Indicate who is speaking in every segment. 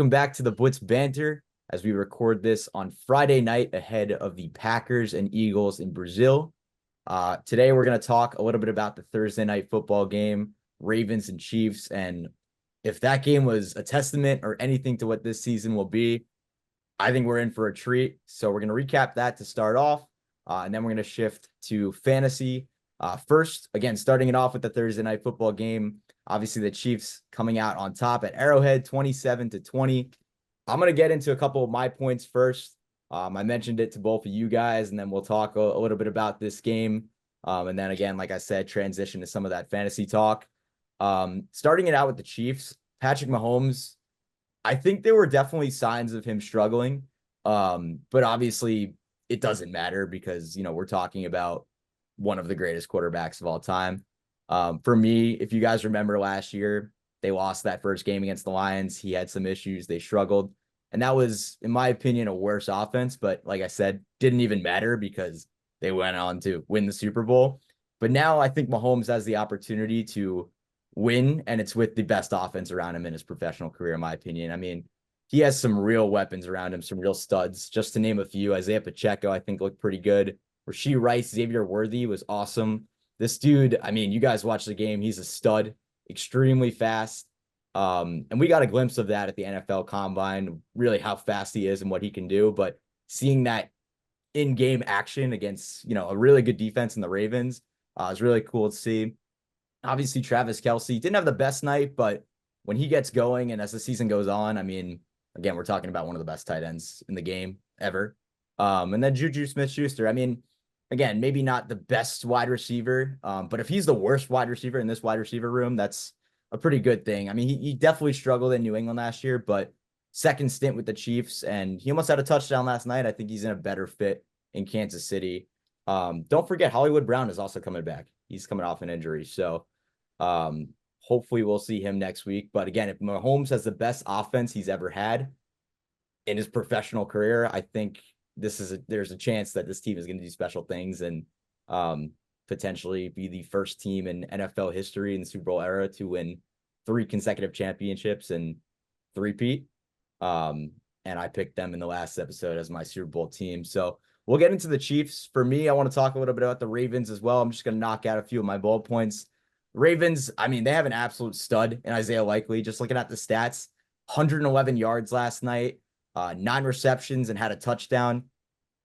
Speaker 1: Welcome back to the Blitz Banter as we record this on Friday night ahead of the Packers and Eagles in Brazil. Today, we're going to talk a little bit about the Thursday night football game, Ravens and Chiefs, and if that game was a testament or anything to what this season will be, I think we're in for a treat. So we're going to recap that to start off, and then we're going to shift to fantasy. First, again, starting it off with the Thursday night football game. Obviously, the Chiefs coming out on top at Arrowhead, 27-20. I'm going to get into a couple of my points first. I mentioned it to both of you guys, and then we'll talk a little bit about this game. And then again, like I said, transition to some of that fantasy talk. Starting it out with the Chiefs, Patrick Mahomes, I think there were definitely signs of him struggling. But obviously it doesn't matter because, we're talking about one of the greatest quarterbacks of all time. For me, if you guys remember last year, they lost that first game against the Lions. He had some issues. They struggled. And that was, in my opinion, a worse offense. But like I said, didn't even matter because they went on to win the Super Bowl. But now I think Mahomes has the opportunity to win, and it's with the best offense around him in his professional career, in my opinion. I mean, he has some real weapons around him, some real studs. Just to name a few, Isiah Pacheco, I think, looked pretty good. Rashee Rice, Xavier Worthy was awesome. This dude, I mean, you guys watch the game. He's a stud, extremely fast. And we got a glimpse of that at the NFL Combine, really how fast he is and what he can do. But seeing that in-game action against, a really good defense in the Ravens is really cool to see. Obviously, Travis Kelce didn't have the best night, but when he gets going and as the season goes on, I mean, again, we're talking about one of the best tight ends in the game ever. And then Juju Smith-Schuster, I mean, again, maybe not the best wide receiver, but if he's the worst wide receiver in this wide receiver room, that's a pretty good thing. I mean, he definitely struggled in New England last year, but second stint with the Chiefs, and he almost had a touchdown last night. I think he's in a better fit in Kansas City. Don't forget, Hollywood Brown is also coming back. He's coming off an injury. So hopefully we'll see him next week. But again, if Mahomes has the best offense he's ever had in his professional career, I think there's a chance that this team is going to do special things and potentially be the first team in NFL history in the Super Bowl era to win 3 consecutive championships and three-peat. And I picked them in the last episode as my Super Bowl team. So we'll get into the Chiefs. For me, I want to talk a little bit about the Ravens as well. I'm just going to knock out a few of my bullet points. Ravens, I mean, they have an absolute stud in Isaiah Likely. Just looking at the stats, 111 yards last night, 9 receptions and had a touchdown.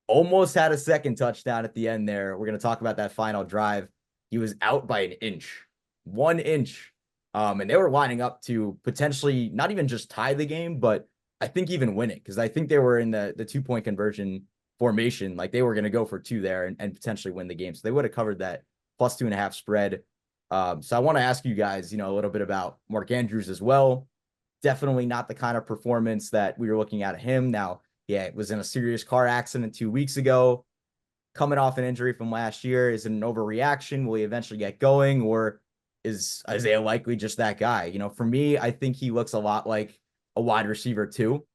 Speaker 1: Almost had a second touchdown at the end there. We're going to talk about that final drive. He was out by an inch, 1 inch. And they were lining up to potentially not even just tie the game, but I think even win it because I think they were in the 2-point conversion formation. Like they were going to go for 2 there and potentially win the game. So they would have covered that plus 2.5 spread. So I want to ask you guys, a little bit about Marc Andrews as well. Definitely not the kind of performance that we were looking at him. Now, yeah, it was in a serious car accident 2 weeks ago, coming off an injury from last year. Is it an overreaction? Will he eventually get going? Or is Isaiah Likely just that guy? For me, I think he looks a lot like a wide receiver too.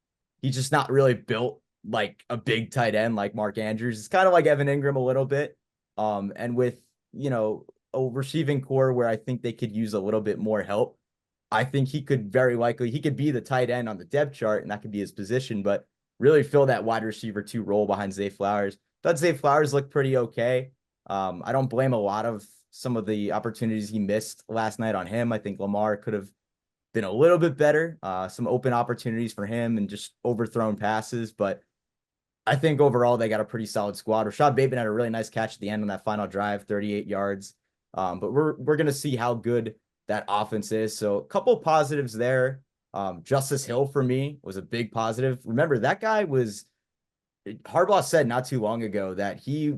Speaker 1: He's just not really built like a big tight end like Marc Andrews. It's kind of like Evan Ingram a little bit. And with, a receiving core where I think they could use a little bit more help. I think he could be the tight end on the depth chart, and that could be his position, but really fill that wide receiver 2 role behind Zay Flowers. Thought Zay Flowers looked pretty okay. I don't blame a lot of some of the opportunities he missed last night on him. I think Lamar could have been a little bit better. Some open opportunities for him and just overthrown passes, but I think overall they got a pretty solid squad. Rashad Bateman had a really nice catch at the end on that final drive, 38 yards. But we're going to see how good that offense is. So a couple positives there. Justice Hill for me was a big positive. Remember, that guy Harbaugh said not too long ago that he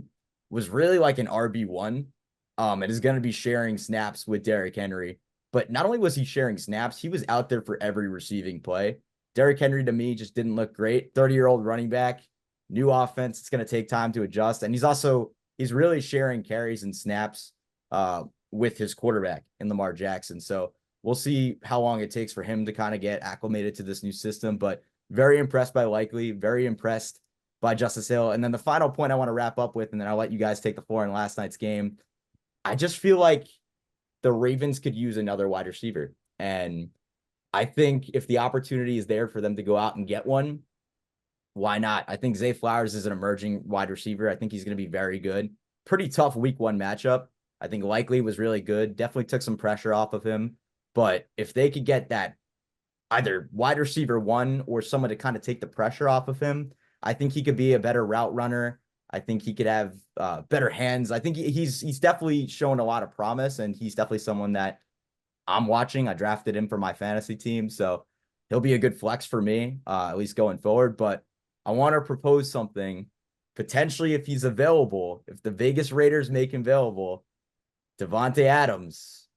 Speaker 1: was really like an RB1 and is going to be sharing snaps with Derrick Henry. But not only was he sharing snaps, he was out there for every receiving play. Derrick Henry to me just didn't look great. 30-year-old running back, new offense. It's going to take time to adjust. And he's really sharing carries and snaps with his quarterback in Lamar Jackson. So we'll see how long it takes for him to kind of get acclimated to this new system, but very impressed by Likely, very impressed by Justice Hill. And then the final point I want to wrap up with, and then I'll let you guys take the floor in last night's game. I just feel like the Ravens could use another wide receiver. And I think if the opportunity is there for them to go out and get one, why not? I think Zay Flowers is an emerging wide receiver. I think he's going to be very good. Pretty tough week 1 matchup. I think Likely was really good. Definitely took some pressure off of him. But if they could get that either wide receiver 1 or someone to kind of take the pressure off of him, I think he could be a better route runner. I think he could have better hands. I think he's definitely shown a lot of promise, and he's definitely someone that I'm watching. I drafted him for my fantasy team, so he'll be a good flex for me, at least going forward. But I want to propose something. Potentially, if he's available, if the Vegas Raiders make him available, Devontae Adams.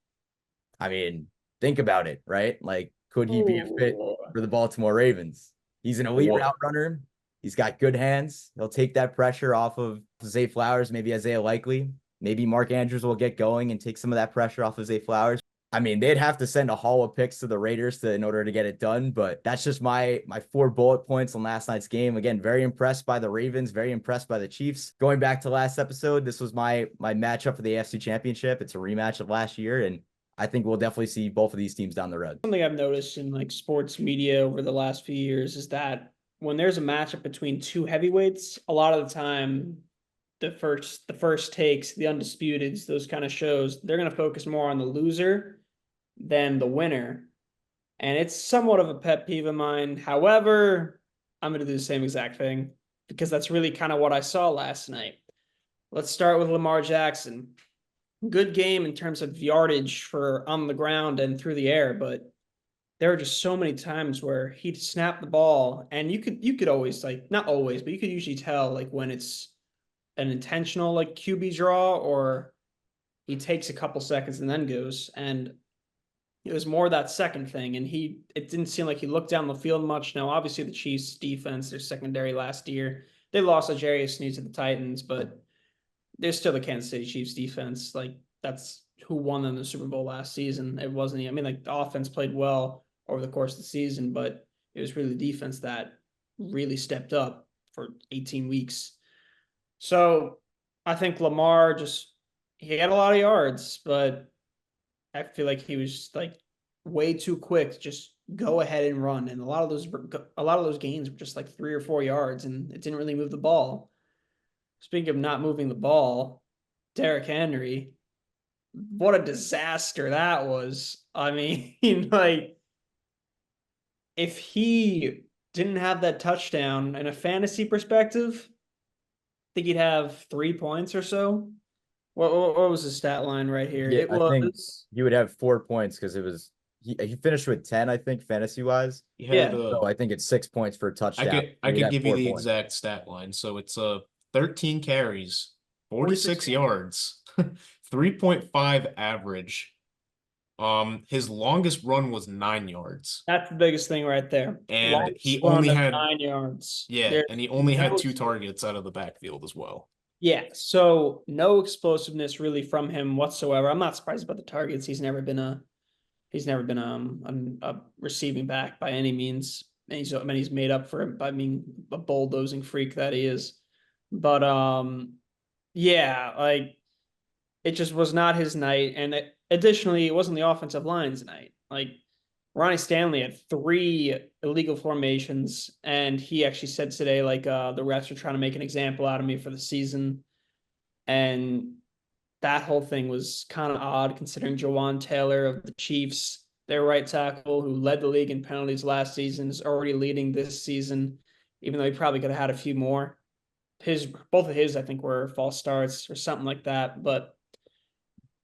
Speaker 1: I mean, think about it, right? Like, could he be a fit
Speaker 2: Oh,
Speaker 1: for the Baltimore Ravens? He's an elite
Speaker 3: What?
Speaker 1: route runner. He's got good hands. He'll take that pressure off of Zay Flowers, maybe Isaiah Likely. Maybe Marc Andrews will get going and take some of that pressure off of Zay Flowers. I mean, they'd have to send a haul of picks to the Raiders in order to get it done, but that's just my 4 bullet points on last night's game. Again, very impressed by the Ravens, very impressed by the Chiefs. Going back to last episode, this was my matchup for the AFC Championship. It's a rematch of last year, and I think we'll definitely see both of these teams down the road.
Speaker 2: something I've noticed in like sports media over the last few years is that when there's a matchup between two heavyweights, a lot of the time the first takes, the undisputeds, those kind of shows, they're going to focus more on the loser than the winner. And it's somewhat of a pet peeve of mine. However, I'm going to do the same exact thing because that's really kind of what I saw last night. Let's start with Lamar Jackson. Good game in terms of yardage for on the ground and through the air, but there were just so many times where he'd snap the ball and you could always, like, not always, but you could usually tell like when it's an intentional like QB draw or he takes a couple seconds and then goes. And it was more that second thing. And it didn't seem like he looked down the field much. Now, obviously the Chiefs defense, their secondary last year, they lost L'Jarius Sneed to the Titans, but they're still the Kansas City Chiefs defense. Like, that's who won them the Super Bowl last season. It wasn't, I mean, like, the offense played well over the course of the season, but it was really the defense that really stepped up for 18 weeks. So I think Lamar he had a lot of yards, but I feel like he was like way too quick to just go ahead and run. And a lot of those gains were just like 3 or 4 yards, and it didn't really move the ball. Speaking of not moving the ball, Derrick Henry, what a disaster that was. I mean, like, if he didn't have that touchdown in a fantasy perspective, I think he'd have 3 points or so. What was the stat line right here?
Speaker 1: Yeah,
Speaker 2: It
Speaker 1: I think
Speaker 2: was,
Speaker 1: he would have 4 points because he finished with 10, I think, fantasy wise.
Speaker 3: He
Speaker 2: yeah.
Speaker 3: had
Speaker 1: So I think it's 6 points for a
Speaker 3: I
Speaker 1: touchdown.
Speaker 3: I
Speaker 1: He'd
Speaker 3: could
Speaker 1: have
Speaker 3: give you
Speaker 1: 4
Speaker 3: the
Speaker 1: points.
Speaker 3: exact stat line. So it's 13 carries, 46 yards, 3.5 average. His longest run was 9 yards.
Speaker 2: That's the biggest thing right there.
Speaker 3: And he
Speaker 2: Longest
Speaker 3: only
Speaker 2: run of
Speaker 3: had
Speaker 2: 9 yards.
Speaker 3: Yeah,
Speaker 2: There's
Speaker 3: and he only had
Speaker 2: no
Speaker 3: 2 targets out of the backfield as well.
Speaker 2: Yeah, so no explosiveness really from him whatsoever. I'm not surprised about the targets. He's never been a receiving back by any means. And he's made up for it by being a bulldozing freak that he is. But yeah, like, it just was not his night. And additionally, it wasn't the offensive line's night. Like, Ronnie Stanley had 3 illegal formations, and he actually said today, like, the refs are trying to make an example out of me for the season. And that whole thing was kind of odd considering Jawan Taylor of the Chiefs, their right tackle, who led the league in penalties last season, is already leading this season, even though he probably could have had a few more. Both of his, I think, were false starts or something like that. But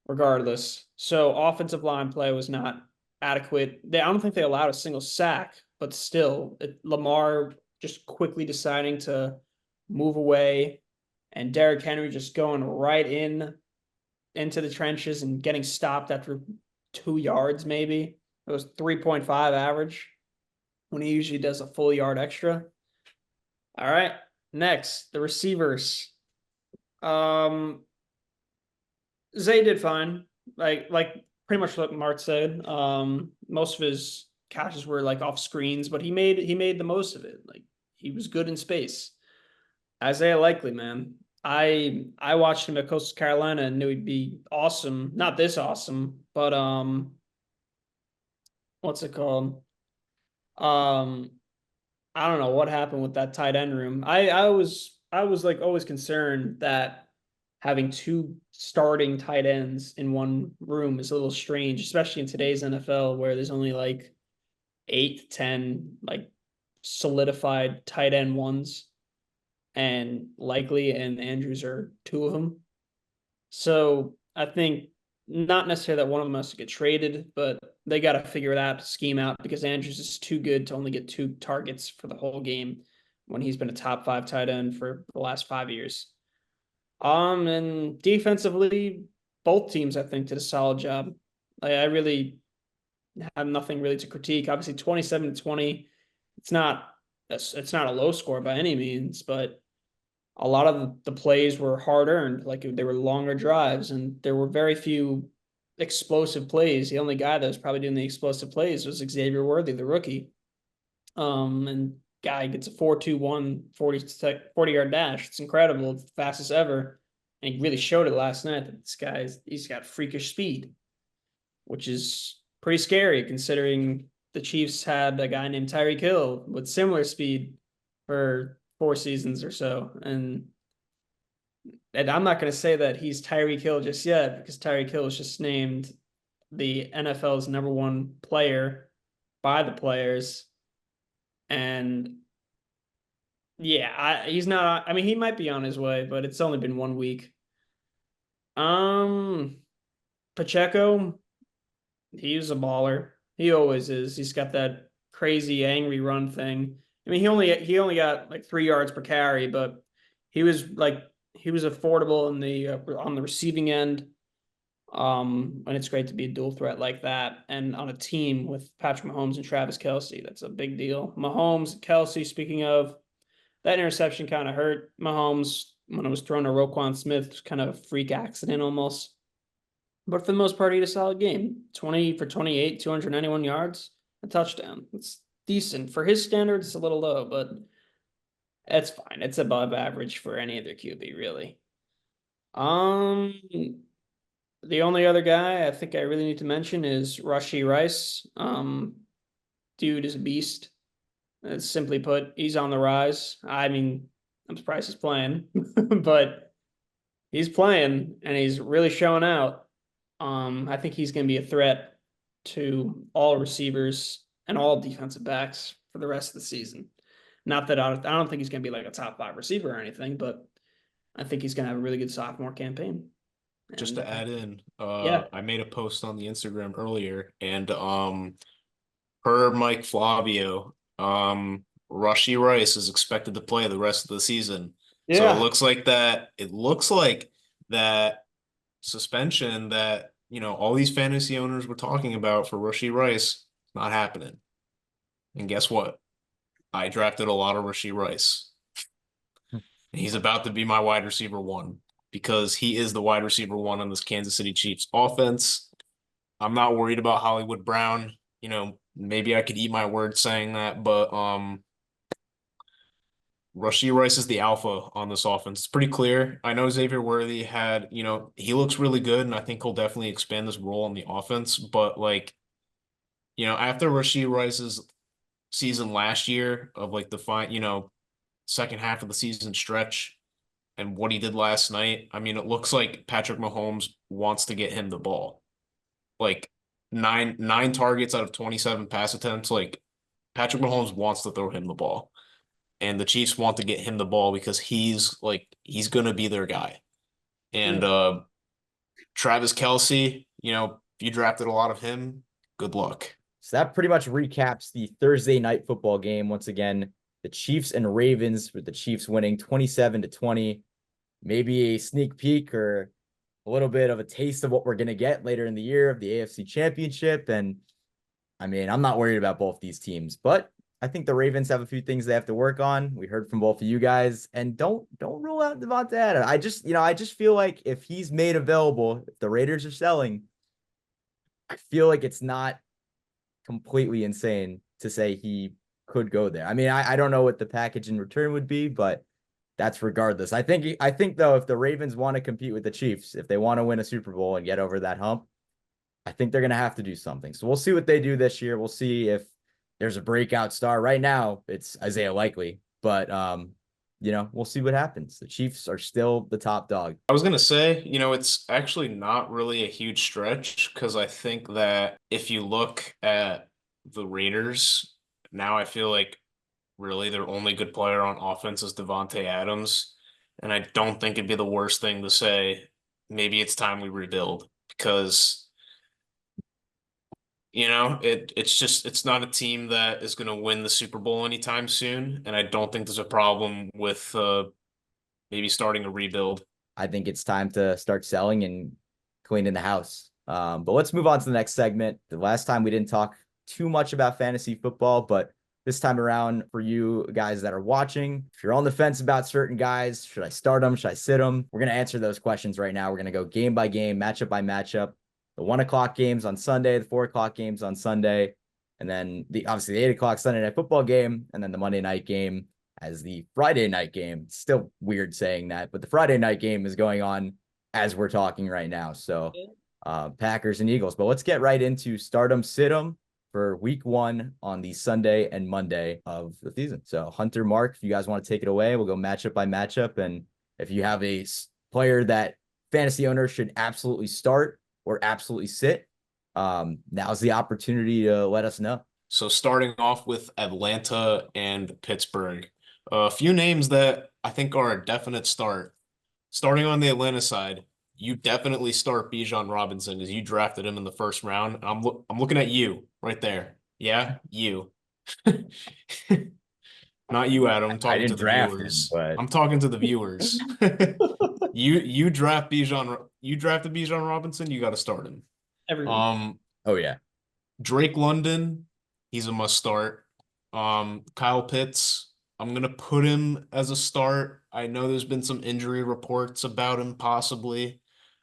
Speaker 2: regardless, so offensive line play was not adequate. I don't think they allowed a single sack, but still, Lamar just quickly deciding to move away, and Derrick Henry just going right into the trenches and getting stopped after 2 yards, maybe. It was 3.5 average when he usually does a full yard extra. All right, next, the receivers. Zay did fine. Like pretty much what Marc said. Most of his catches were like off screens, but he made the most of it. Like, he was good in space. Isaiah Likely, man. I watched him at Coastal Carolina and knew he'd be awesome. Not this awesome, but what's it called? Um, I don't know what happened with that tight end room. I was like always concerned that having two starting tight ends in one room is a little strange, especially in today's NFL where there's only like 8 to 10 like solidified tight end ones, and Likely and Andrews are two of them. So I think not necessarily that one of them has to get traded, but they got to figure that scheme out because Andrews is too good to only get 2 targets for the whole game when he's been a top 5 tight end for the last 5 years. And defensively, both teams I think did a solid job. I really have nothing really to critique. Obviously, 27-20, it's not it's not a low score by any means, but a lot of the plays were hard earned, like they were longer drives, and there were very few explosive plays. The only guy that was probably doing the explosive plays was Xavier Worthy, the rookie. And guy gets a 4.21 40-yard dash. It's incredible. It's the fastest ever. And he really showed it last night that he's got freakish speed, which is pretty scary considering the Chiefs had a guy named Tyreek Hill with similar speed for 4 seasons or so. And I'm not going to say that he's Tyreek Hill just yet because Tyreek Hill was just named the NFL's #1 player by the players. And yeah, he's not. I mean, he might be on his way, but it's only been 1 week. Um, Pacheco, he's a baller. He always is. He's got that crazy angry run thing. I mean, he only got like 3 yards per carry, but he was affordable in the on the receiving end. And it's great to be a dual threat like that, and on a team with Patrick Mahomes and Travis Kelce, that's a big deal. Mahomes, Kelce. Speaking of, that interception, kind of hurt Mahomes when it was thrown to Roquan Smith. It was kind of a freak accident almost. But for the most part, he had a solid game. 20 for 28, 291 yards, a touchdown. It's decent. For his standards, it's a little low, but it's fine. It's above average for any other QB, really. Um, the only other guy I think I really need to mention is Rashee Rice. Dude is a beast. Simply put, he's on the rise. I mean, I'm surprised he's playing, but he's playing and he's really showing out. I think he's going to be a threat to all receivers and all defensive backs for the rest of the season. Not that I don't think he's going to be like a top 5 receiver or anything, but I think he's going to have a really good sophomore campaign.
Speaker 3: Just to add in,
Speaker 2: Yeah,
Speaker 3: I made a post on the Instagram earlier, and per Mike Flavio, Rashee Rice is expected to play the rest of the season. So
Speaker 2: yeah,
Speaker 3: it looks like that suspension that, all these fantasy owners were talking about for Rashee Rice, not happening. And guess what? I drafted a lot of Rashee Rice. And he's about to be my wide receiver 1 because he is the wide receiver 1 on this Kansas City Chiefs offense. I'm not worried about Hollywood Brown. Maybe I could eat my words saying that, but Rashee Rice is the alpha on this offense. It's pretty clear. I know Xavier Worthy he looks really good, and I think he'll definitely expand his role in the offense. But after Rashee Rice's season last year of like the second half of the season stretch and what he did last night, I mean, it looks like Patrick Mahomes wants to get him the ball. Like nine targets out of 27 pass attempts. Like Patrick Mahomes wants to throw him the ball. And the Chiefs want to get him the ball because he's gonna be their guy. And
Speaker 2: yeah.
Speaker 3: Travis Kelce, if you drafted a lot of him, good luck.
Speaker 1: So that pretty much recaps the Thursday night football game. Once again, the Chiefs and Ravens, with the Chiefs winning 27-20. Maybe a sneak peek or a little bit of a taste of what we're going to get later in the year of the AFC Championship. And I mean, I'm not worried about both these teams, but I think the Ravens have a few things they have to work on. We heard from both of you guys, and don't rule out Devontae Adams. I just feel like if he's made available, if the Raiders are selling, I feel like it's not completely insane to say he could go there. I mean, I don't know what the package in return would be, but that's regardless. I think though, if the Ravens want to compete with the Chiefs, if they want to win a Super Bowl and get over that hump, I think they're going to have to do something. So we'll see what they do this year. We'll see if there's a breakout star right now. It's Isaiah Likely, but we'll see what happens. The Chiefs are still the top dog.
Speaker 3: I was gonna say, it's actually not really a huge stretch because I think that if you look at the Raiders, now I feel like really their only good player on offense is Devontae Adams. And I don't think it'd be the worst thing to say, maybe it's time we rebuild because, it's not a team that is going to win the Super Bowl anytime soon. And I don't think there's a problem with maybe starting a rebuild.
Speaker 1: I think it's time to start selling and cleaning the house. But let's move on to the next segment. The last time we didn't talk too much about fantasy football, but this time around, for you guys that are watching, if you're on the fence about certain guys, should I start them? Should I sit them? We're going to answer those questions right now. We're going to go game by game, matchup by matchup. The 1 o'clock games on Sunday, the 4 o'clock games on Sunday, and then obviously the 8 o'clock Sunday night football game, and then the Monday night game as the Friday night game. It's still weird saying that, but the Friday night game is going on as we're talking right now. So Packers and Eagles. But let's get right into stardom, sit-em for week 1 on the Sunday and Monday of the season. So Hunter, Marc, if you guys want to take it away, we'll go matchup by matchup. And if you have a player that fantasy owners should absolutely start or absolutely sit, now's the opportunity to let us know.
Speaker 3: So starting off with Atlanta and Pittsburgh, a few names that I think are a definite start. Starting on the Atlanta side, you definitely start Bijan Robinson because you drafted him in the first round. I'm looking at you right there. Yeah, you. Not you, Adam. I'm talking to the viewers. I'm talking to the viewers. You drafted Bijan Robinson, you got to start him.
Speaker 2: Everyone.
Speaker 1: Oh yeah.
Speaker 3: Drake London, he's a must start. Kyle Pitts, I'm gonna put him as a start. I know there's been some injury reports about him possibly.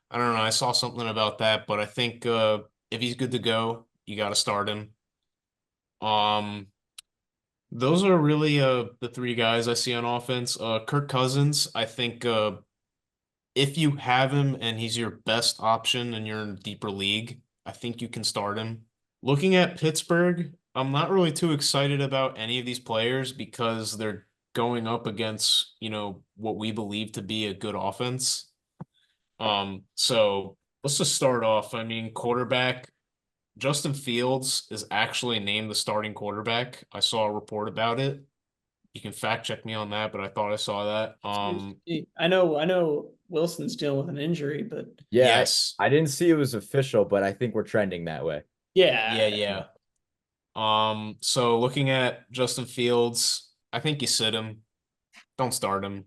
Speaker 3: I don't know. I saw something about that, but I think if he's good to go, you got to start him. Those are really the 3 guys I see on offense. Kirk Cousins, I think if you have him and he's your best option and you're in a deeper league, I think you can start him. Looking at Pittsburgh, I'm not really too excited about any of these players because they're going up against, what we believe to be a good offense. So let's just start off. I mean, quarterback, Justin Fields is actually named the starting quarterback. I saw a report about it. You can fact check me on that, but I thought I saw that.
Speaker 2: I know Wilson's dealing with an injury, but
Speaker 3: yes.
Speaker 1: I didn't see it was official, but I think we're trending that way.
Speaker 3: Yeah. So looking at Justin Fields, I think you sit him. Don't start him.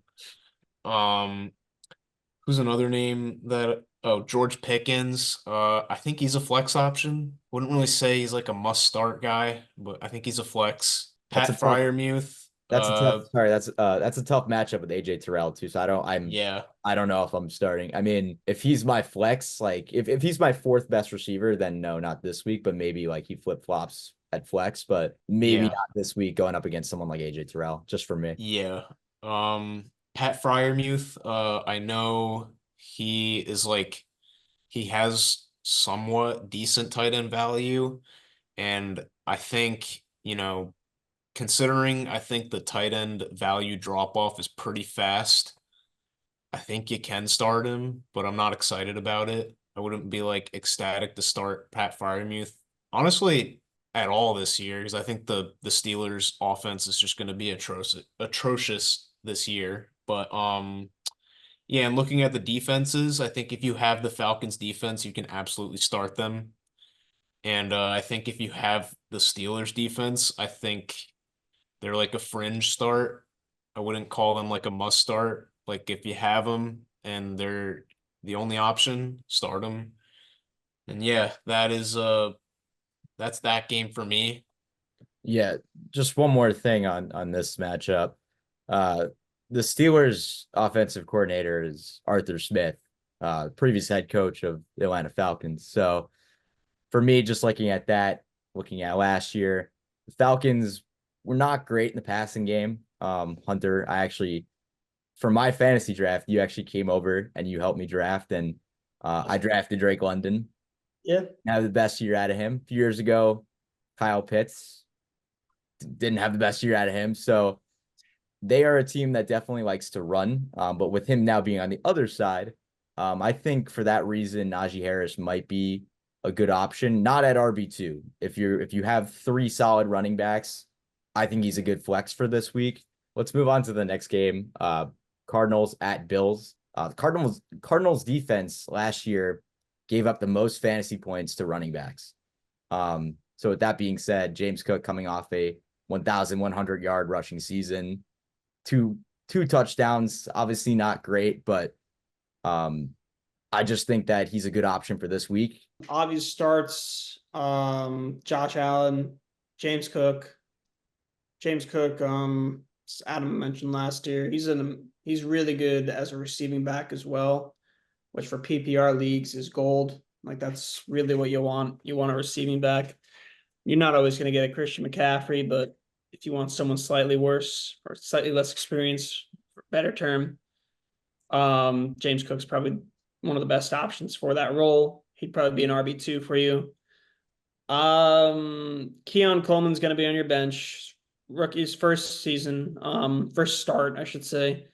Speaker 3: Who's another name that George Pickens. I think he's a flex option. Wouldn't really say he's like a must start guy, but I think he's a flex. Pat Freiermuth.
Speaker 1: That's a tough matchup with AJ Terrell too. So I don't know if I'm starting. I mean, if he's my flex, like if he's my 4th best receiver, then no, not this week, but maybe like he flip-flops at flex, but maybe not this week going up against someone like AJ Terrell, just for me.
Speaker 3: Yeah. Pat Freiermuth, I know he has somewhat decent tight end value, and I think, considering I think the tight end value drop off is pretty fast, I think you can start him, but I'm not excited about it. I wouldn't be like ecstatic to start Pat Freiermuth, honestly, at all this year, because I think the Steelers' offense is just going to be atrocious this year. But yeah, and looking at the defenses, I think if you have the Falcons defense, you can absolutely start them. And I think if you have the Steelers defense, I think they're like a fringe start. I wouldn't call them like a must start. Like if you have them and they're the only option, start them. And yeah, that's that game for me.
Speaker 1: Yeah, just one more thing on this matchup. The Steelers offensive coordinator is Arthur Smith, previous head coach of the Atlanta Falcons. So for me, just looking at last year, the Falcons were not great in the passing game. Hunter, for my fantasy draft, you actually came over and you helped me draft, and I drafted Drake London.
Speaker 2: Yeah.
Speaker 1: Now the best year out of him. A few years ago, Kyle Pitts. didn't have the best year out of him. So they are a team that definitely likes to run. But with him now being on the other side, I think for that reason, Najee Harris might be a good option. Not at RB2. If you have 3 solid running backs, I think he's a good flex for this week. Let's move on to the next game. Cardinals at Bills. Cardinals defense last year gave up the most fantasy points to running backs. So with that being said, James Cook coming off a 1,100-yard rushing season, two touchdowns, obviously not great, but I just think that he's a good option for this week.
Speaker 2: Obvious starts, Josh Allen, James Cook. Adam mentioned last year, he's really good as a receiving back as well, which for PPR leagues is gold. Like that's really what you want. You want a receiving back. You're not always going to get a Christian McCaffrey, but if you want someone slightly worse or slightly less experienced, for better term, James Cook's probably one of the best options for that role. He'd probably be an RB2 for you. Keon Coleman's going to be on your bench. Rookie's first season, first start, I should say.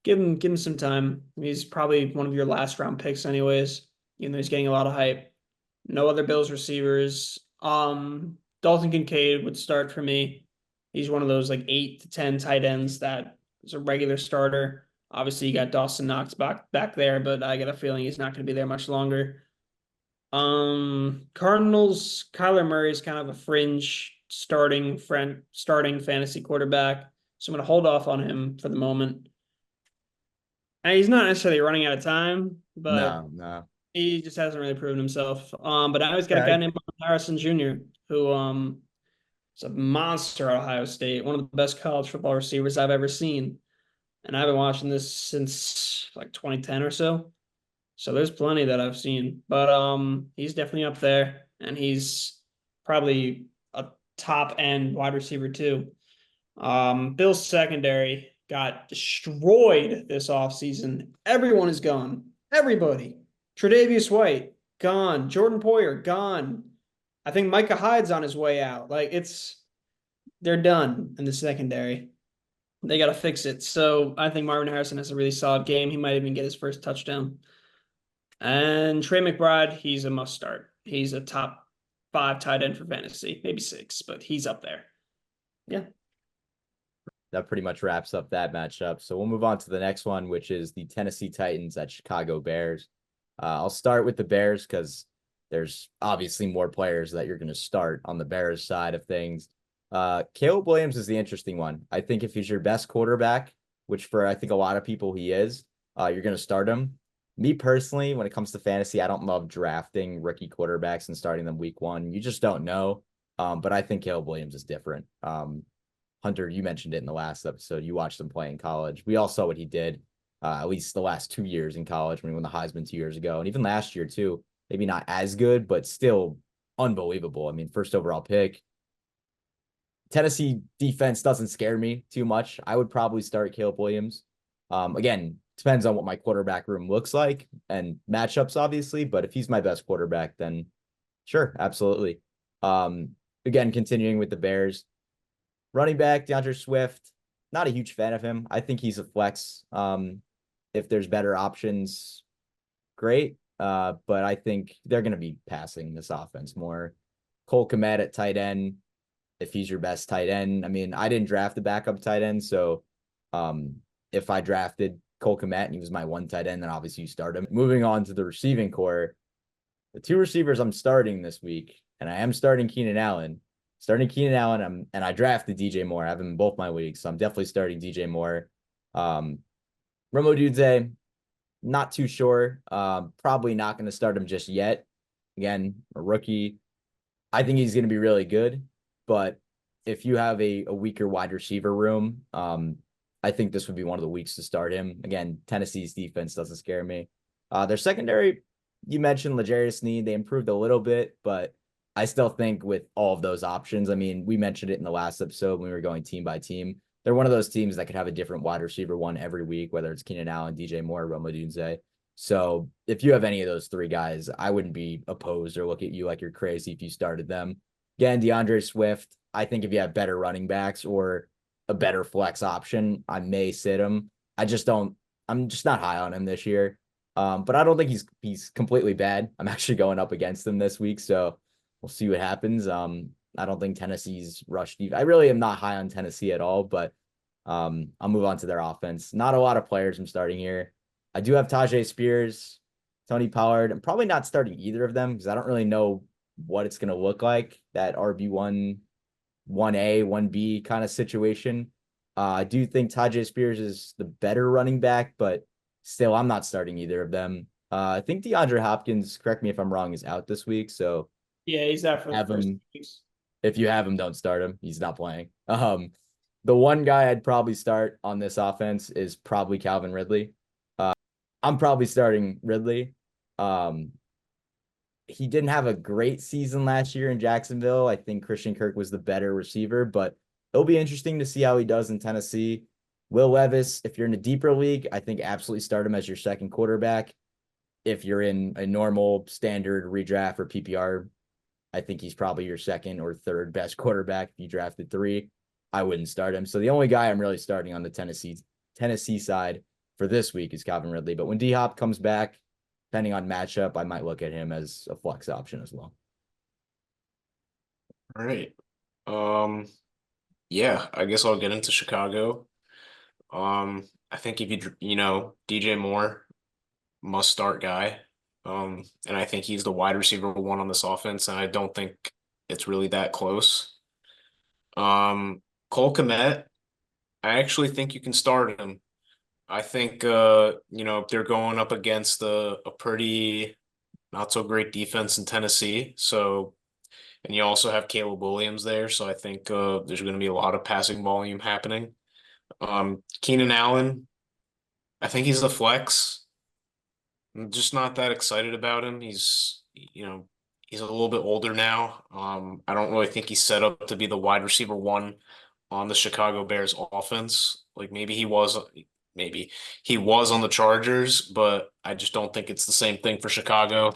Speaker 2: Give him some time. He's probably one of your last round picks anyways, even though he's getting a lot of hype. No other Bills receivers. Dalton Kincaid would start for me. He's one of those like 8 to 10 tight ends that is a regular starter. Obviously, you got Dawson Knox back there, but I got a feeling he's not going to be there much longer. Cardinals, Kyler Murray is kind of a fringe starting fantasy quarterback, so I'm going to hold off on him for the moment. And he's not necessarily running out of time, but
Speaker 1: No.
Speaker 2: he just hasn't really proven himself. But now he's got a guy named Harrison Jr., who is a monster at Ohio State, one of the best college football receivers I've ever seen. And I've been watching this since like 2010 or so. So there's plenty that I've seen. But he's definitely up there. And he's probably a top end wide receiver too. Bill's secondary got destroyed this offseason. Everyone is gone. Everybody. Tre'Davious White, gone. Jordan Poyer, gone. I think Micah Hyde's on his way out. Like they're done in the secondary. They got to fix it. So I think Marvin Harrison has a really solid game. He might even get his first touchdown. And Trey McBride, he's a must start. He's a top 5 tight end for fantasy, maybe 6, but he's up there. Yeah.
Speaker 1: That pretty much wraps up that matchup. So we'll move on to the next one, which is the Tennessee Titans at Chicago Bears. I'll start with the Bears because there's obviously more players that you're going to start on the Bears side of things. Caleb Williams is the interesting one. I think if he's your best quarterback, which for I think a lot of people he is, you're going to start him. Me personally, when it comes to fantasy, I don't love drafting rookie quarterbacks and starting them week 1. You just don't know. But I think Caleb Williams is different. Hunter, you mentioned it in the last episode. You watched him play in college. We all saw what he did, at least the last 2 years in college when he won the Heisman 2 years ago. And even last year, too. Maybe not as good, but still unbelievable. I mean, first overall pick. Tennessee defense doesn't scare me too much. I would probably start Caleb Williams. Again, depends on what my quarterback room looks like and matchups, obviously. But if he's my best quarterback, then sure, absolutely. Again, continuing with the Bears. Running back, DeAndre Swift, not a huge fan of him. I think he's a flex. If there's better options, great. But I think they're going to be passing this offense more. Cole Kmet at tight end, if he's your best tight end. I mean, I didn't draft a backup tight end, so if I drafted Cole Kmet and he was my one tight end, then obviously you start him. Moving on to the receiving core, the 2 receivers I'm starting this week, and I am starting Keenan Allen. And I drafted DJ Moore. I have him in both my leagues, so I'm definitely starting DJ Moore. Rome Odunze, not too sure. Probably not going to start him just yet. Again, a rookie. I think he's going to be really good, but if you have a weaker wide receiver room, I think this would be one of the weeks to start him. Again, Tennessee's defense doesn't scare me. Their secondary, you mentioned L'Jarius Sneed. They improved a little bit, but I still think with all of those options, I mean, we mentioned it in the last episode when we were going team by team. They're one of those teams that could have a different wide receiver one every week, whether it's Keenan Allen, DJ Moore, Rome Odunze. So if you have any of those 3 guys, I wouldn't be opposed or look at you like you're crazy if you started them. Again, DeAndre Swift, I think if you have better running backs or a better flex option, I may sit him. I'm just not high on him this year. But I don't think he's completely bad. I'm actually going up against him this week, so we'll see what happens. I don't think Tennessee's rush deep. I really am not high on Tennessee at all, but I'll move on to their offense. Not a lot of players I'm starting here. I do have Tajay Spears, Tony Pollard. I'm probably not starting either of them because I don't really know what it's going to look like, that RB1, 1A, 1B kind of situation. I do think Tajay Spears is the better running back, but still, I'm not starting either of them. I think DeAndre Hopkins, correct me if I'm wrong, is out this week. So
Speaker 2: Yeah, he's out for the
Speaker 1: have
Speaker 2: first
Speaker 1: him.
Speaker 2: 2 weeks.
Speaker 1: If you have him, don't start him. He's not playing. The one guy I'd probably start on this offense is probably Calvin Ridley. I'm probably starting Ridley. He didn't have a great season last year in Jacksonville. I think Christian Kirk was the better receiver, but it'll be interesting to see how he does in Tennessee. Will Levis, if you're in a deeper league, I think absolutely start him as your second quarterback. If you're in a normal standard redraft or PPR, I think he's probably your second or third best quarterback. If you drafted 3, I wouldn't start him. So the only guy I'm really starting on the Tennessee side for this week is Calvin Ridley. But when D-Hop comes back, depending on matchup, I might look at him as a flex option as well.
Speaker 3: All right. Yeah, I guess I'll get into Chicago. I think if DJ Moore, must start guy. And I think he's the wide receiver 1 on this offense, and I don't think it's really that close. Cole Kmet, I actually think you can start him. I think they're going up against a pretty not so great defense in Tennessee. So, and you also have Caleb Williams there, so I think there's going to be a lot of passing volume happening. Keenan Allen, I think he's the flex. I'm just not that excited about him. He's a little bit older now. I don't really think he's set up to be the wide receiver 1 on the Chicago Bears offense. Like maybe he was on the Chargers, but I just don't think it's the same thing for Chicago.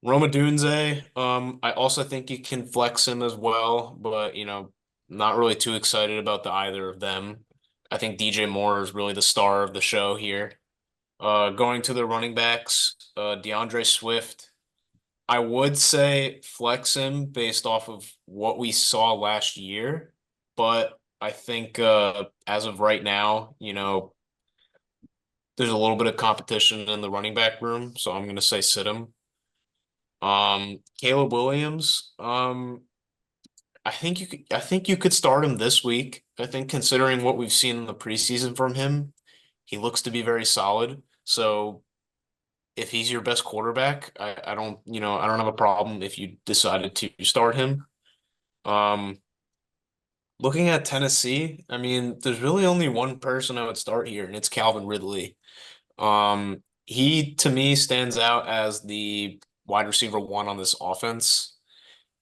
Speaker 3: Roma Dunze, I also think you can flex him as well, but not really too excited about either of them. I think DJ Moore is really the star of the show here. Going to the running backs, DeAndre Swift. I would say flex him based off of what we saw last year, but I think as of right now, there's a little bit of competition in the running back room, so I'm gonna say sit him. Caleb Williams, I think you could start him this week. I think considering what we've seen in the preseason from him, he looks to be very solid. So if he's your best quarterback, I don't have a problem if you decided to start him. Looking at Tennessee, I mean, there's really only one person I would start here, and it's Calvin Ridley. He to me stands out as the wide receiver 1 on this offense.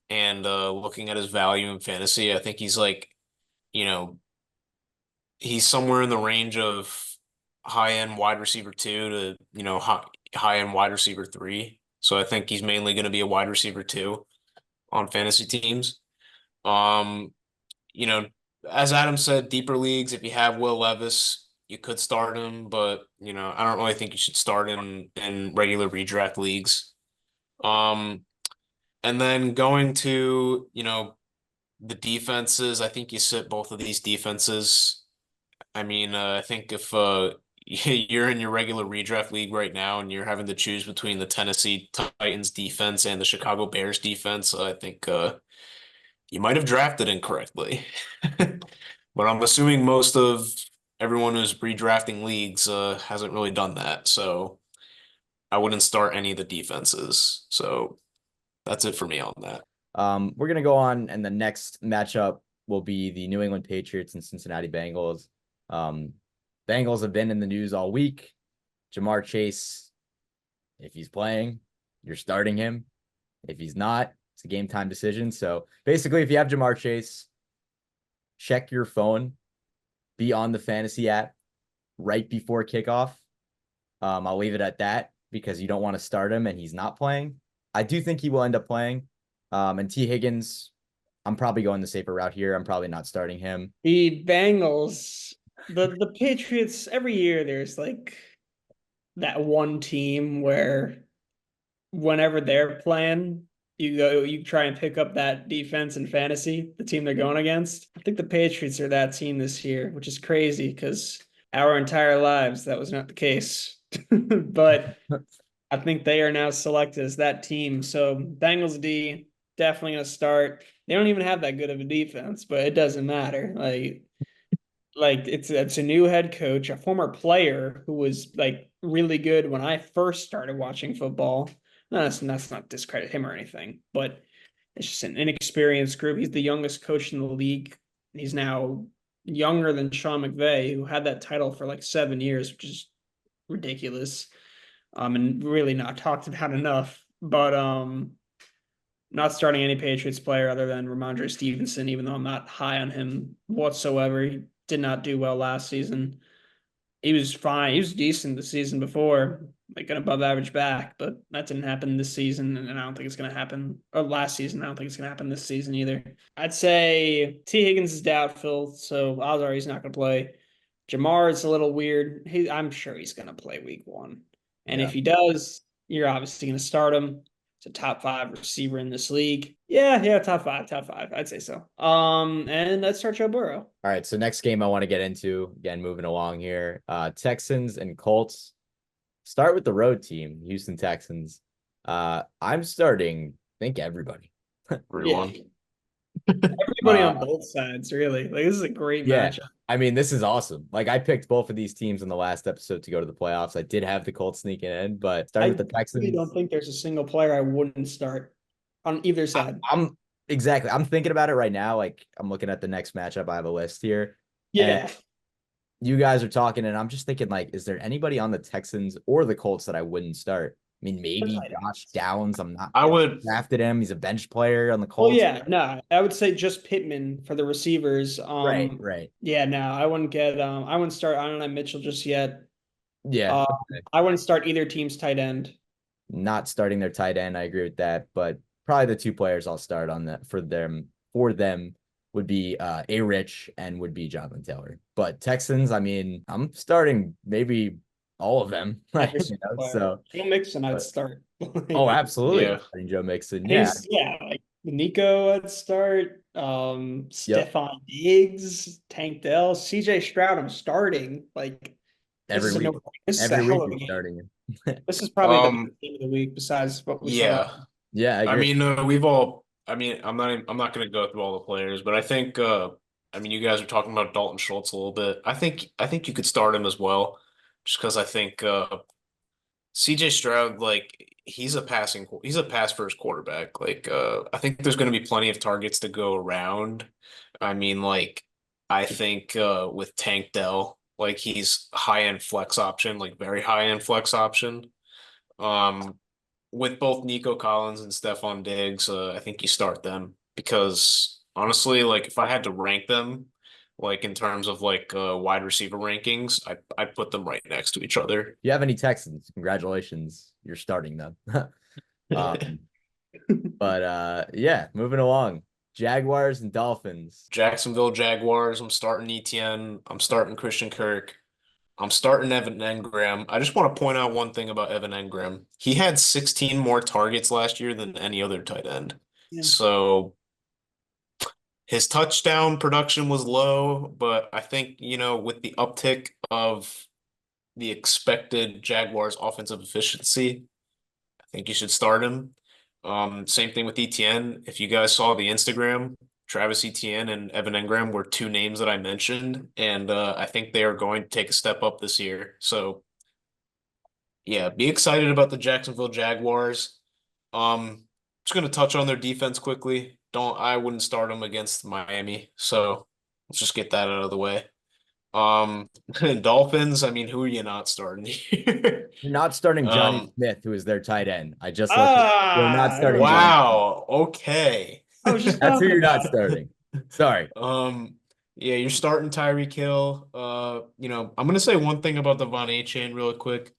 Speaker 3: And looking at his value in fantasy, I think he's like, he's somewhere in the range of high-end wide receiver 2 to, high-end wide receiver 3. So I think he's mainly going to be a wide receiver 2 on fantasy teams. Um, you know, as Adam said, deeper leagues, if you have Will Levis, you could start him, but I don't really think you should start him in regular redraft leagues. And then going to, the defenses, I think you sit both of these defenses. I mean, I think if you're in your regular redraft league right now and you're having to choose between the Tennessee Titans defense and the Chicago Bears defense, I think you might have drafted incorrectly. But I'm assuming most of everyone who's redrafting leagues hasn't really done that. So I wouldn't start any of the defenses. So that's it for me on that.
Speaker 1: We're going to go on, and the next matchup will be the New England Patriots and Cincinnati Bengals. Bengals have been in the news all week. Ja'Marr Chase, if he's playing, you're starting him. If he's not, it's a game time decision. So basically, if you have Ja'Marr Chase, check your phone, be on the fantasy app right before kickoff. I'll leave it at that because you don't want to start him and he's not playing. I do think he will end up playing. And T. Higgins, I'm probably going the safer route here. I'm probably not starting him.
Speaker 2: The Bengals, the Patriots, every year there's like that one team where whenever they're playing, you try and pick up that defense in fantasy, the team they're going against. I think the Patriots are that team this year, which is crazy because our entire lives that was not the case. But I think they are now selected as that team. So Bengals D definitely going to start. They don't even have that good of a defense, but it doesn't matter. Like it's a new head coach, a former player who was like really good when I first started watching football. No, that's not discredit him or anything, but it's just an inexperienced group. He's the youngest coach in the league. He's now younger than Sean McVay, who had that title for like 7 years, which is ridiculous. And really not talked about enough. But not starting any Patriots player other than Ramondre Stevenson, even though I'm not high on him whatsoever. He did not do well last season. He was fine. He was decent the season before, like an above average back, but that didn't happen this season, and I don't think it's going to happen. Or last season, I don't think it's going to happen this season either. I'd say T. Higgins is doubtful, so odds are he's not going to play. Jamar is a little weird. I'm sure he's going to play week 1. And
Speaker 1: Yeah.
Speaker 2: if he does, you're obviously going to start him. It's a top 5 receiver in this league. Yeah, top five. I'd say so. And let's start Joe Burrow.
Speaker 1: All right, so next game I want to get into, again, moving along here. Texans and Colts. Start with the road team, Houston Texans. I'm starting, I think, everybody.
Speaker 3: Everyone.
Speaker 2: Everybody on both sides, really. Like, this is a great matchup.
Speaker 1: I mean, this is awesome. Like, I picked both of these teams in the last episode to go to the playoffs. I did have the Colts sneaking in, but starting with the Texans.
Speaker 2: I really don't think there's a single player I wouldn't start on either side.
Speaker 1: I'm thinking about it right now. Like, I'm looking at the next matchup. I have a list here.
Speaker 2: Yeah.
Speaker 1: You guys are talking, and I'm just thinking, like, is there anybody on the Texans or the Colts that I wouldn't start? I mean, maybe Josh Downs.
Speaker 3: I would
Speaker 1: drafted him. He's a bench player on the
Speaker 2: Oh
Speaker 1: Colts.
Speaker 2: yeah, no, I would say just Pittman for the receivers.
Speaker 1: Right.
Speaker 2: Yeah, no, I wouldn't start Adonai Mitchell just yet.
Speaker 1: Yeah.
Speaker 2: Okay. I wouldn't start either team's tight end.
Speaker 1: Not starting their tight end. I agree with that, but probably the 2 players I'll start on that for them would be A Rich and would be Jonathan Taylor. But Texans, I mean, I'm starting maybe all of them. So
Speaker 2: Joe Mixon, I'd start.
Speaker 1: Oh, absolutely.
Speaker 3: Yeah.
Speaker 1: Joe Mixon. Yeah.
Speaker 2: Like Nico, I'd start. Stephon Diggs, Tank Dell, CJ Stroud, I'm starting. Like
Speaker 1: every week.
Speaker 2: This is
Speaker 1: every
Speaker 2: a hell
Speaker 1: week
Speaker 2: of a
Speaker 1: you're
Speaker 2: game.
Speaker 1: starting.
Speaker 2: This is probably the game of the week besides what we saw.
Speaker 1: Yeah, I
Speaker 3: I
Speaker 1: agree.
Speaker 3: mean, I'm not going to go through all the players, but I think I mean, you guys are talking about Dalton Schultz a little bit. I think you could start him as well, just because I think CJ Stroud, like he's a pass first quarterback. Like I think there's going to be plenty of targets to go around. I mean, like I think with Tank Dell, like he's high end flex option, like very high end flex option. Um, with both Nico Collins and Stephon Diggs, I think you start them because honestly, like if I had to rank them, like in terms of like wide receiver rankings, I'd put them right next to each other.
Speaker 1: If you have any Texans, congratulations, you're starting them. But yeah, moving along. Jaguars and Dolphins.
Speaker 3: Jacksonville Jaguars, I'm starting ETN. I'm starting Christian Kirk. I'm starting Evan Engram. I just want to point out one thing about Evan Engram. He had 16 more targets last year than any other tight end.
Speaker 2: Yeah.
Speaker 3: So his touchdown production was low, but I think, with the uptick of the expected Jaguars offensive efficiency, I think you should start him. Same thing with ETN. If you guys saw the Instagram, Travis Etienne and Evan Engram were 2 names that I mentioned, and I think they are going to take a step up this year. So, yeah, be excited about the Jacksonville Jaguars. Just going to touch on their defense quickly. I wouldn't start them against Miami, so let's just get that out of the way. Dolphins, I mean, who are you not starting here?
Speaker 1: You're not starting Johnny Smith, who is their tight end. I just looked. You're not starting.
Speaker 3: Wow. Okay.
Speaker 2: I was just
Speaker 1: That's who you're not starting. Sorry.
Speaker 3: Yeah, you're starting Tyreek Hill. I'm gonna say one thing about the Von A chain really quick.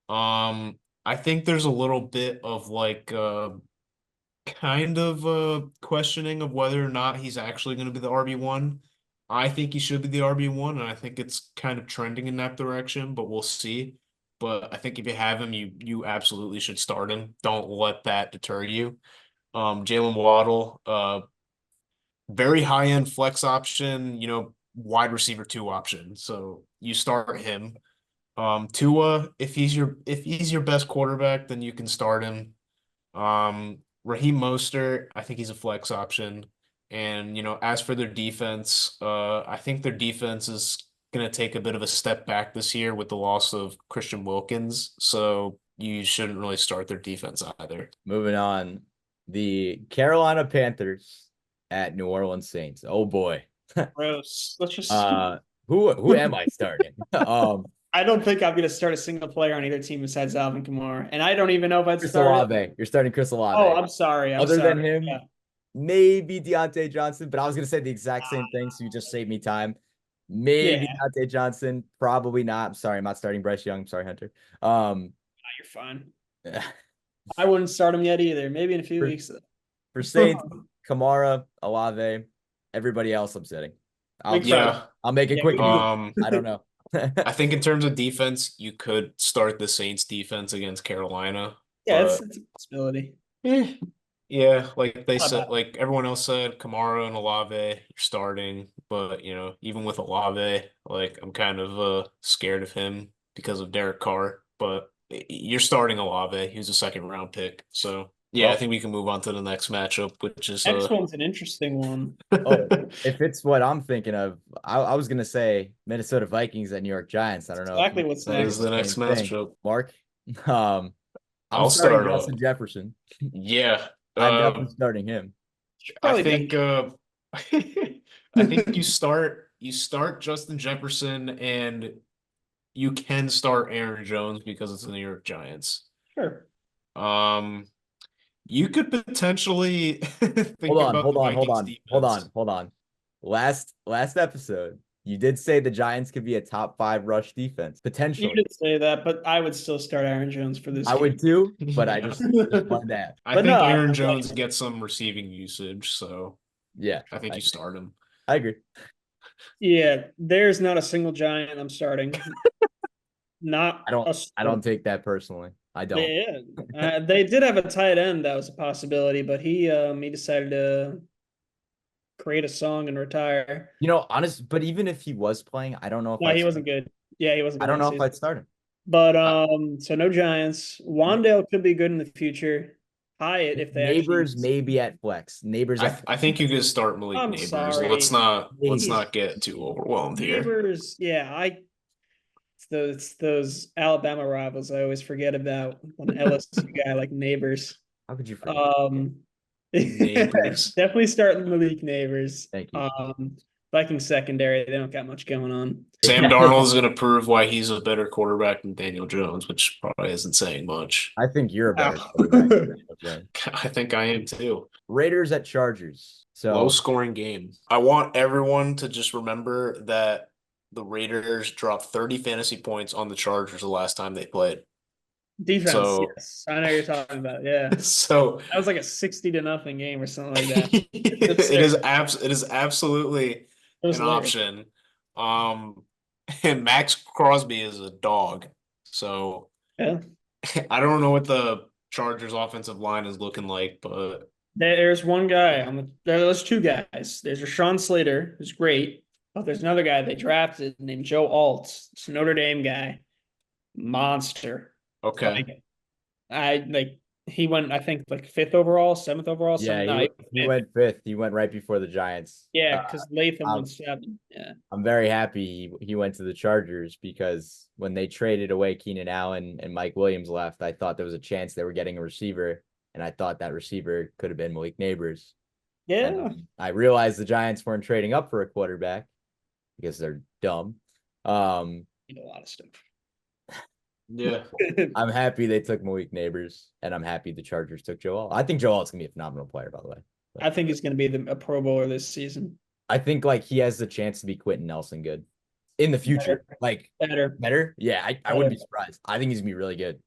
Speaker 3: I think there's a little bit of like kind of questioning of whether or not he's actually going to be the RB1. I think he should be the RB1, and I think it's kind of trending in that direction, but we'll see. But I think if you have him, you absolutely should start him. Don't let that deter you. Jalen Waddle, very high end flex option, wide receiver 2 option. So you start him. Tua, if he's your best quarterback, then you can start him. Raheem Mostert, I think he's a flex option. And, as for their defense, I think their defense is going to take a bit of a step back this year with the loss of Christian Wilkins. So you shouldn't really start their defense either.
Speaker 1: Moving on, the Carolina Panthers at New Orleans Saints. Oh boy.
Speaker 2: Gross. Let's just.
Speaker 1: Who am I starting?
Speaker 2: I don't think I'm going to start a single player on either team besides Alvin Kamara, and I don't even know if I'd
Speaker 1: Chris
Speaker 2: start.
Speaker 1: Olave. You're starting Chris Olave.
Speaker 2: Oh, I'm sorry.
Speaker 1: Other than him,
Speaker 2: Yeah.
Speaker 1: maybe Deontay Johnson, but I was going to say the exact same thing, so you just saved me time. Maybe Deontay Johnson, probably not. I'm sorry, I'm not starting Bryce Young. I'm sorry, Hunter.
Speaker 2: You're fine. I wouldn't start him yet either. Maybe in a few weeks.
Speaker 1: For Saints, Kamara, Olave, everybody else I'm sitting. I'll make it quick. I don't know.
Speaker 3: I think in terms of defense, you could start the Saints defense against Carolina.
Speaker 2: Yeah, it's a possibility.
Speaker 3: Yeah, like they said, like everyone else said, Kamara and Olave, you're starting. But, even with Olave, like I'm kind of scared of him because of Derek Carr. But you're starting Olave. He was a second-round pick. So, I think we can move on to the next matchup, which is
Speaker 2: next one's an interesting one.
Speaker 1: If it's what I'm thinking of, I was gonna say Minnesota Vikings at New York Giants. I don't know
Speaker 2: exactly what's
Speaker 3: that
Speaker 2: next.
Speaker 3: is the next matchup.
Speaker 1: Mark,
Speaker 3: I'll start
Speaker 1: Justin Jefferson.
Speaker 3: Yeah,
Speaker 1: I'm definitely starting him.
Speaker 3: I think I think you start Justin Jefferson, and you can start Aaron Jones because it's the New York Giants.
Speaker 2: Sure.
Speaker 3: You could potentially think
Speaker 1: hold on. Last episode, you did say the Giants could be a top 5 rush defense, potentially.
Speaker 2: You did say that, but I would still start Aaron Jones for this.
Speaker 1: I would too, but I just wanted that.
Speaker 3: I think Aaron Jones gets some receiving usage, so
Speaker 1: yeah,
Speaker 3: I think you start him.
Speaker 1: I agree.
Speaker 2: Yeah, there's not a single Giant I'm starting.
Speaker 1: I don't take that personally. I don't.
Speaker 2: Yeah, they did have a tight end that was a possibility, but he decided to create a song and retire.
Speaker 1: But even if he was playing, I don't know if
Speaker 2: he wasn't good. Yeah, he wasn't good.
Speaker 1: I don't know if I'd start him.
Speaker 2: But so no Giants. Wandale could be good in the future. Hyatt, if they
Speaker 1: Neighbors maybe at flex. Neighbors.
Speaker 3: I think you could start Malik Neighbors.
Speaker 2: Sorry.
Speaker 3: Let's not get too overwhelmed here.
Speaker 2: Neighbors, yeah, it's those Alabama rivals I always forget about. An LSU guy like Neighbors.
Speaker 1: How could you forget?
Speaker 3: Neighbors.
Speaker 2: Definitely start Malik Neighbors.
Speaker 1: Thank you.
Speaker 2: Vikings secondary, they don't got much going on.
Speaker 3: Sam Darnold is going to prove why he's a better quarterback than Daniel Jones, which probably isn't saying much.
Speaker 1: I think you're a better quarterback than Daniel Jones.
Speaker 3: I think I am too.
Speaker 1: Raiders at Chargers. So
Speaker 3: low scoring game. I want everyone to just remember that the Raiders dropped 30 fantasy points on the Chargers the last time they played.
Speaker 2: Defense, yes. I know what you're talking about. Yeah.
Speaker 3: So
Speaker 2: that was like a 60-0 game or something like that.
Speaker 3: it is absolutely an option. And Max Crosby is a dog. So
Speaker 2: yeah.
Speaker 3: I don't know what the Chargers offensive line is looking like, but
Speaker 2: there's one guy there's two guys. There's Rashawn Slater, who's great, but there's another guy they drafted named Joe Alt. It's a Notre Dame guy. Monster.
Speaker 3: Okay.
Speaker 2: He went, I think, like 5th overall, 7th overall.
Speaker 1: Yeah, he went 5th. He went right before the Giants.
Speaker 2: Yeah, because Latham went 7. Yeah.
Speaker 1: I'm very happy he went to the Chargers because when they traded away Keenan Allen and Mike Williams left, I thought there was a chance they were getting a receiver, and I thought that receiver could have been Malik Neighbors.
Speaker 2: Yeah.
Speaker 1: And, I realized the Giants weren't trading up for a quarterback because they're dumb.
Speaker 2: You know a lot of stuff.
Speaker 3: Yeah.
Speaker 1: I'm happy they took Malik Neighbors, and I'm happy the Chargers took Joe Alt. I think Joe Alt's going to be a phenomenal player, by the way.
Speaker 2: But I think he's going to be a Pro Bowler this season.
Speaker 1: I think he has the chance to be Quentin Nelson good in the future. Better? Yeah, I wouldn't be surprised. I think he's going to be really good.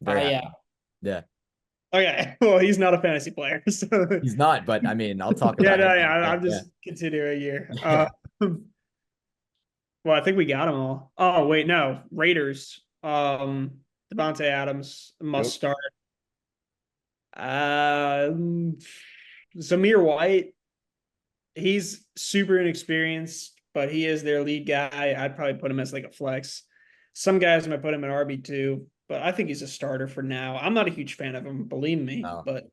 Speaker 2: Yeah.
Speaker 1: Yeah.
Speaker 2: Okay, well, he's not a fantasy player, so
Speaker 1: He's not, but I mean, I'll talk
Speaker 2: yeah,
Speaker 1: about
Speaker 2: no,
Speaker 1: him.
Speaker 2: yeah,
Speaker 1: Yeah,
Speaker 2: I'm
Speaker 1: yeah.
Speaker 2: just continuing here.
Speaker 1: Yeah.
Speaker 2: Well, I think we got them all. Oh, wait, no, Raiders. Devontae Adams must
Speaker 1: Yep.
Speaker 2: start. Um, Zamir White, he's super inexperienced, but he is their lead guy. I'd probably put him as like a flex. Some guys might put him in RB2, but I think he's a starter for now. I'm not a huge fan of him, believe me,
Speaker 1: No.
Speaker 2: but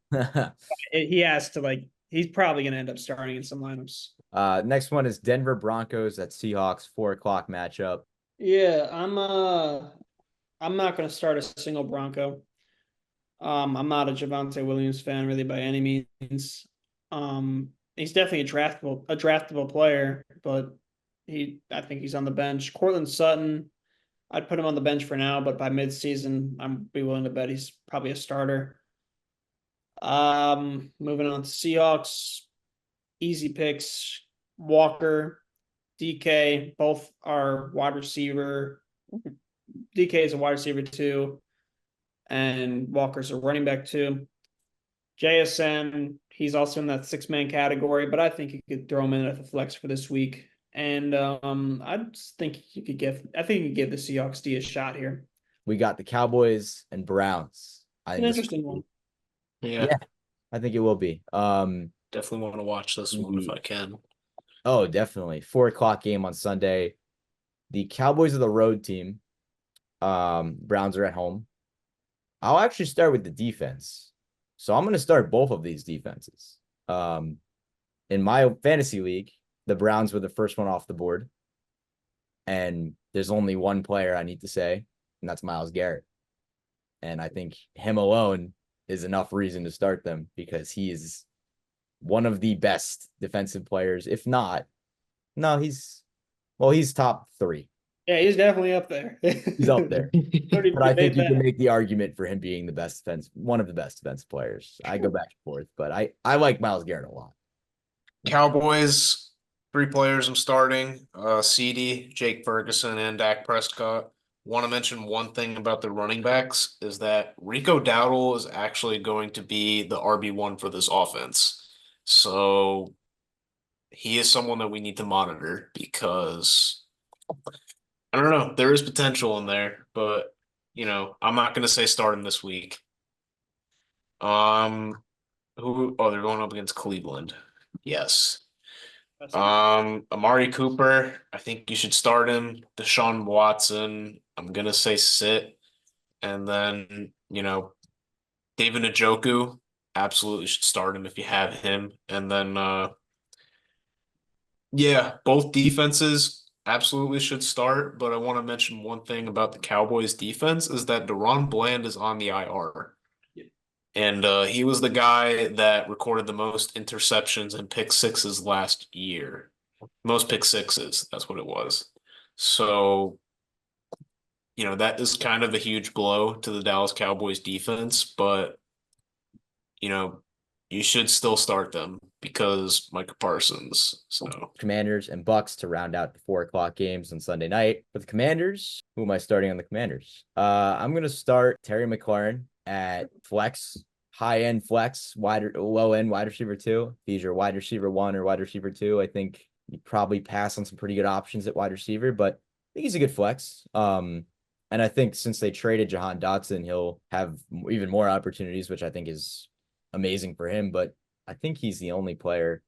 Speaker 2: he has to like he's probably going to end up starting in some lineups.
Speaker 1: Next one is Denver Broncos at Seahawks 4 o'clock matchup.
Speaker 2: Yeah, I'm not going to start a single Bronco. I'm not a Javonte Williams fan really by any means. He's definitely a draftable player, but I think he's on the bench. Cortland Sutton, I'd put him on the bench for now, but by midseason, I'm be willing to bet he's probably a starter. Moving on to Seahawks, easy picks. Walker, DK, both are wide receiver. DK is a wide receiver too, and Walker's a running back too. JSN, he's also in that 6-man category, but I think you could throw him in at the flex for this week. And I just think I think you could give the Seahawks D a shot here.
Speaker 1: We got the Cowboys and Browns. I
Speaker 2: An
Speaker 1: think
Speaker 2: interesting one.
Speaker 3: Yeah,
Speaker 1: I think it will be.
Speaker 3: definitely want to watch this one if I can.
Speaker 1: Oh, definitely. 4 o'clock game on Sunday. The Cowboys are the road team. Browns are at home. I'll actually start with the defense. So I'm going to start both of these defenses. In my fantasy league, the Browns were the first one off the board. And there's only one player I need to say, and that's Myles Garrett. And I think him alone is enough reason to start them because he is one of the best defensive players. If not, no, he's top 3.
Speaker 2: Yeah, he's definitely up there.
Speaker 1: He's up there.
Speaker 2: Don't even
Speaker 1: But I think
Speaker 2: debate
Speaker 1: you can
Speaker 2: that.
Speaker 1: make the argument for him being one of the best defensive players. I go back and forth, but I like Myles Garrett a lot.
Speaker 3: Cowboys, 3 players I'm starting. CD, Jake Ferguson, and Dak Prescott. Want to mention one thing about the running backs is that Rico Dowdle is actually going to be the RB1 for this offense. So he is someone that we need to monitor because I don't know, there is potential in there, but I'm not gonna say start him this week. Um they're going up against Cleveland. Yes. Amari Cooper, I think you should start him. Deshaun Watson, I'm gonna say sit. And then, David Njoku, absolutely should start him if you have him. And then yeah, both defenses absolutely should start, but I want to mention one thing about the Cowboys defense is that Deron Bland is on the IR. And he was the guy that recorded the most interceptions and pick sixes last year. Most pick sixes, that's what it was. So, that is kind of a huge blow to the Dallas Cowboys defense, but, you should still start them because Micah Parsons. So,
Speaker 1: Commanders and Bucks to round out the 4 o'clock games on Sunday night. For the Commanders, who am I starting on the Commanders? I'm going to start Terry McLaurin at flex, high-end flex, low-end wide receiver 2. If he's your wide receiver 1 or wide receiver 2, I think you probably pass on some pretty good options at wide receiver, but I think he's a good flex. And I think since they traded Jahan Dotson, he'll have even more opportunities, which I think is amazing for him. But I think he's the only player.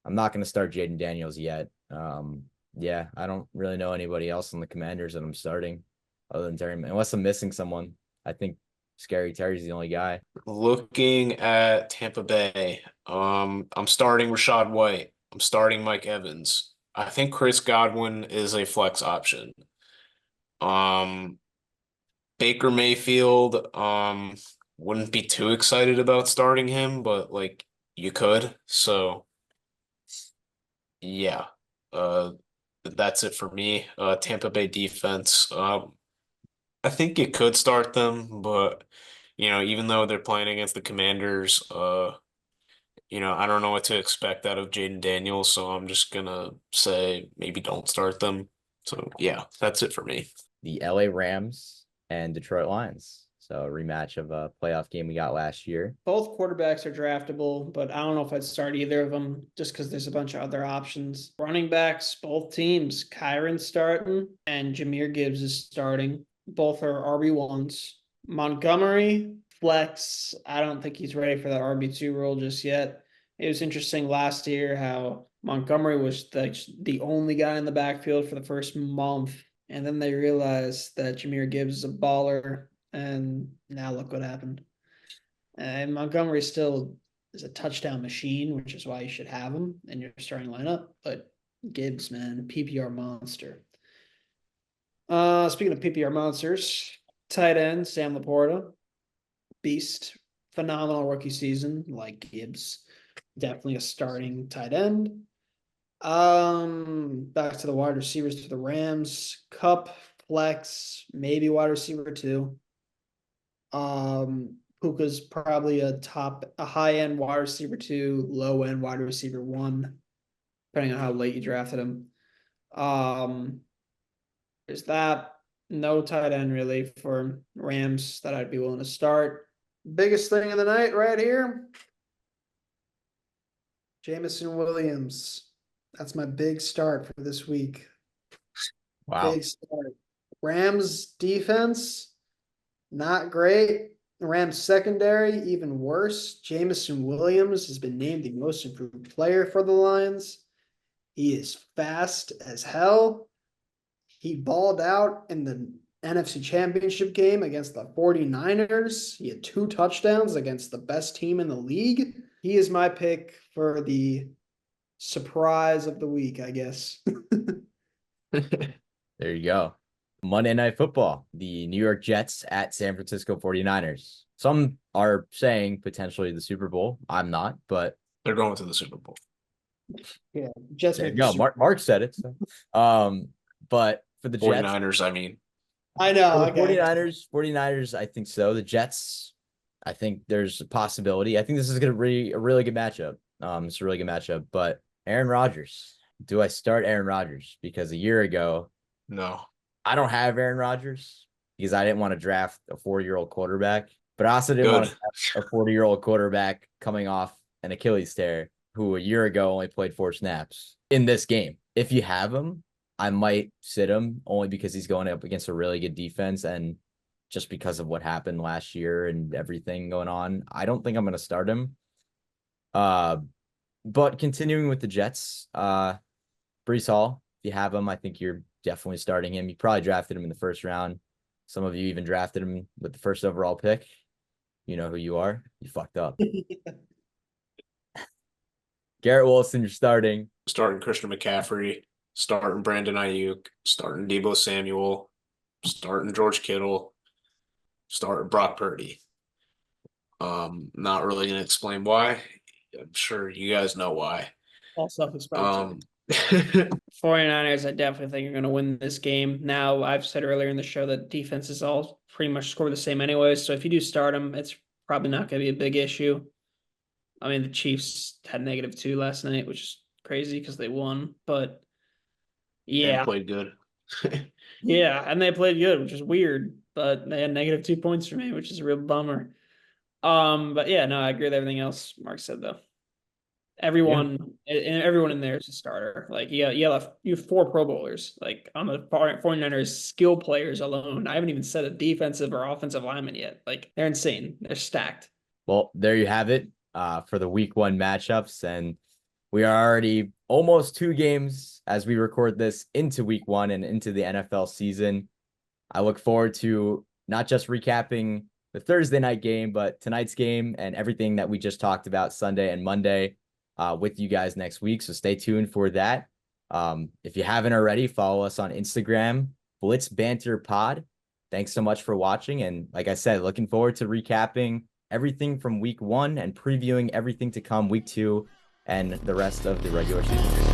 Speaker 1: I'm not going to start Jaden Daniels yet. Yeah, I don't really know anybody else on the Commanders that I'm starting other than Terry, unless I'm missing someone. I think Scary Terry's the only guy.
Speaker 3: looking at Tampa Bay, I'm starting Rachaad White. I'm starting Mike Evans. I think Chris Godwin is a flex option. Baker Mayfield, wouldn't be too excited about starting him, but like you could. So yeah, that's it for me. Tampa Bay defense. I think you could start them, but even though they're playing against the Commanders, I don't know what to expect out of Jaden Daniels, so I'm just gonna say maybe don't start them. So yeah, that's it for me.
Speaker 1: The LA Rams and Detroit Lions. So a rematch of a playoff game we got last year.
Speaker 2: Both quarterbacks are draftable, but I don't know if I'd start either of them just because there's a bunch of other options. Running backs, both teams, Kyron's starting and Jahmyr Gibbs is starting. Both are RB1s. Montgomery, flex. I don't think he's ready for the RB2 role just yet. It was interesting last year how Montgomery was the only guy in the backfield for the first month. And then they realized that Jahmyr Gibbs is a baller. And now look what happened. And Montgomery still is a touchdown machine, which is why you should have him in your starting lineup. But Gibbs, man, PPR monster. Speaking of PPR monsters, tight end Sam Laporta, beast, phenomenal rookie season, like Gibbs. Definitely a starting tight end. Back to the wide receivers for the Rams. Cup, flex, maybe wide receiver 2. Puka's probably a high-end wide receiver 2, low-end wide receiver 1, depending on how late you drafted him. There's that. No tight end really for Rams that I'd be willing to start. Biggest thing of the night right here. Jameson Williams. That's my big start for this week.
Speaker 1: Wow.
Speaker 2: Big start. Rams defense, not great. Rams secondary, even worse. Jameson Williams has been named the most improved player for the Lions. He is fast as hell. He balled out in the NFC Championship game against the 49ers. He had 2 touchdowns against the best team in the league. He is my pick for the surprise of the week, I guess.
Speaker 1: There you go. Monday Night Football, the New York Jets at San Francisco 49ers. Some are saying potentially the Super Bowl. I'm not, but
Speaker 3: They're going to the Super Bowl.
Speaker 2: Yeah, Jets.
Speaker 1: there you go. Marc said it. So. But for the
Speaker 3: 49ers,
Speaker 1: Jets,
Speaker 3: I mean.
Speaker 2: I know.
Speaker 1: for the
Speaker 2: Okay.
Speaker 1: 49ers, I think so. The Jets, I think there's a possibility. I think this is going to be a really good matchup. It's a really good matchup. But Aaron Rodgers, do I start Aaron Rodgers? Because a year ago,
Speaker 3: No.
Speaker 1: I don't have Aaron Rodgers because I didn't want to draft a 40-year-old quarterback, but I also didn't want to have a 40-year-old quarterback coming off an Achilles tear who a year ago only played 4 snaps in this game. If you have him, I might sit him only because he's going up against a really good defense and just because of what happened last year and everything going on. I don't think I'm going to start him. But continuing with the Jets, Breece Hall, if you have him, I think you're definitely starting him. You probably drafted him in the first round. Some of you even drafted him with the first overall pick. You know who you are. You fucked up. Garrett Wilson, you're starting.
Speaker 3: Starting Christian McCaffrey, starting Brandon Ayuk, starting Deebo Samuel, starting George Kittle, starting Brock Purdy. Not really gonna explain why. I'm sure you guys know why.
Speaker 2: All self-explanatory. 49ers, I definitely think are going to win this game. Now, I've said earlier in the show that defenses all pretty much score the same anyways. So if you do start them, it's probably not going to be a big issue. I mean, the Chiefs had -2 last night, which is crazy because they won. But yeah,
Speaker 3: And played good.
Speaker 2: yeah, and they played good, which is weird. But they had -2 points for me, which is a real bummer. But yeah, no, I agree with everything else Marc said though. Everyone in there is a starter. Like you have 4 Pro Bowlers. Like on the 49ers skill players alone. I haven't even said a defensive or offensive lineman yet. Like they're insane. They're stacked.
Speaker 1: Well, there you have it for the week 1 matchups. And we are already almost 2 games as we record this into week 1 and into the NFL season. I look forward to not just recapping the Thursday night game, but tonight's game and everything that we just talked about Sunday and Monday with you guys next week. So stay tuned for that. If you haven't already, follow us on Instagram, Blitz Banter Pod. Thanks so much for watching. And like I said, looking forward to recapping everything from week 1 and previewing everything to come week 2 and the rest of the regular season.